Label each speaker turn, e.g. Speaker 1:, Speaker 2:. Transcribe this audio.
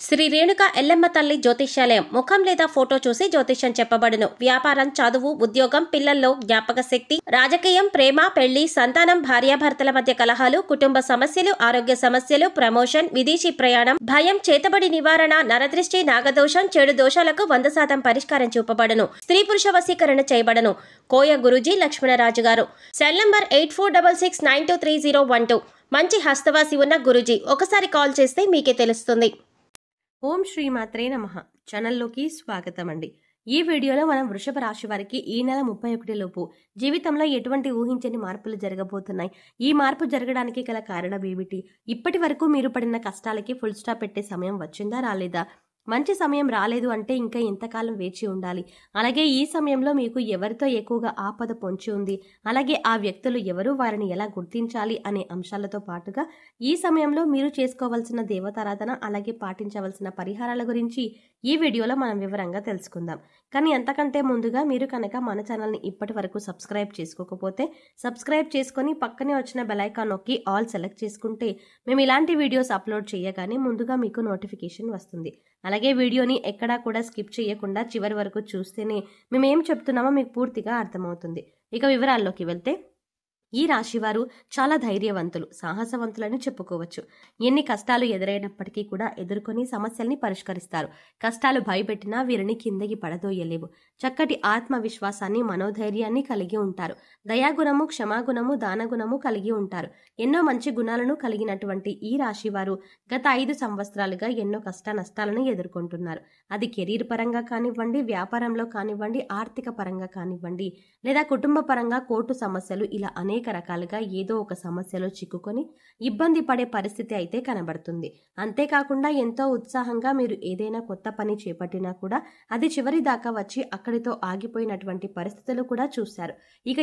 Speaker 1: శ్రీ రేణుక ఎల్లమ్మ తల్లి జ్యోతిష్యాలయం ముఖం లేదా ఫోటో చూసి జ్యోతిష్యం చెప్పబడును. వ్యాపారం, చదువు, ఉద్యోగం, పిల్లల్లో జ్ఞాపక శక్తి, రాజకీయం, ప్రేమ, పెళ్లి, సంతానం, భార్యాభర్తల మధ్య కలహాలు, కుటుంబ సమస్యలు, ఆరోగ్య సమస్యలు, ప్రమోషన్, విదేశీ ప్రయాణం, భయం, చేతబడి నివారణ, నరదృష్టి, నాగదోషం, చెడు దోషాలకు 100% పరిష్కారం చూపబడును. స్త్రీ పురుష వశీకరణ చేయబడును. కోయ గురూజీ లక్ష్మణరాజు గారు. Cell number 8466923012. మంచి హస్తవాసి ఉన్న గురూజీ. ఒకసారి కాల్ చేస్తే మీకే తెలుస్తుంది. ఓం శ్రీమాత్రే నమః. ఛానల్లోకి స్వాగతం అండి. ఈ వీడియోలో మనం వృషభ రాశి వారికి ఈ నెల 31 లోపు జీవితంలో ఎటువంటి ఊహించని మార్పులు జరగబోతున్నాయి, ఈ మార్పు జరగడానికి గల కారణం ఏమిటి, ఇప్పటి వరకు మీరు పడిన కష్టాలకి ఫుల్ స్టాప్ పెట్టే సమయం వచ్చిందా రాలేదా, మంచి సమయం రాలేదు అంటే ఇంకా ఎంతకాలం వేచి ఉండాలి, అలాగే ఈ సమయంలో మీకు ఎవరితో ఎక్కువగా ఆపద పొంచి ఉంది, అలాగే ఆ వ్యక్తులు ఎవరు, వారిని ఎలా గుర్తించాలి అనే అంశాలతో పాటుగా ఈ సమయంలో మీరు చేసుకోవాల్సిన దేవతారాధన అలాగే పాటించవలసిన పరిహారాల గురించి ఈ వీడియోలో మనం వివరంగా తెలుసుకుందాం. కానీ అంతకంటే ముందుగా మీరు కనుక మన ఛానల్ని ఇప్పటి వరకు సబ్స్క్రైబ్ చేసుకోకపోతే సబ్స్క్రైబ్ చేసుకొని పక్కనే వచ్చిన బెల్ ఐకాన్ నొక్కి ఆల్ సెలెక్ట్ చేసుకుంటే మేము ఇలాంటి వీడియోస్ అప్లోడ్ చేయగానే ముందుగా మీకు నోటిఫికేషన్ వస్తుంది. అలాగే వీడియోని ఎక్కడా కూడా స్కిప్ చేయకుండా చివరి వరకు చూస్తేనే మేము ఏం చెప్తున్నామో మీకు పూర్తిగా అర్థమవుతుంది. ఇక వివరాల్లోకి వెళ్తే, ఈ రాశివారు చాలా ధైర్యవంతులు, సాహసవంతులని చెప్పుకోవచ్చు. ఎన్ని కష్టాలు ఎదురైనప్పటికీ కూడా ఎదుర్కొని సమస్యల్ని పరిష్కరిస్తారు. కష్టాలు భయపెట్టినా వీరిని కిందకి పడదోయలేవు. చక్కటి ఆత్మవిశ్వాసాన్ని, మనోధైర్యాన్ని కలిగి ఉంటారు. దయాగుణము, క్షమాగుణము, దానగుణము కలిగి ఉంటారు. ఎన్నో మంచి గుణాలను కలిగినటువంటి ఈ రాశివారు గత 5 సంవత్సరాలుగా ఎన్నో కష్ట నష్టాలను ఎదుర్కొంటున్నారు. అది కెరీర్ పరంగా కానివ్వండి, వ్యాపారంలో కానివ్వండి, ఆర్థిక పరంగా కానివ్వండి, లేదా కుటుంబ పరంగా కోర్టు సమస్యలు, ఇలా అనేక రకాలుగా ఏదో ఒక సమస్యలో చిక్కుకొని ఇబ్బంది పడే పరిస్థితి అయితే కనబడుతుంది. అంతేకాకుండా ఎంతో ఉత్సాహంగా మీరు ఏదైనా కొత్త పని చేపట్టినా కూడా అది చివరి దాకా వచ్చి అక్కడితో ఆగిపోయినటువంటి పరిస్థితులు కూడా చూశారు. ఇక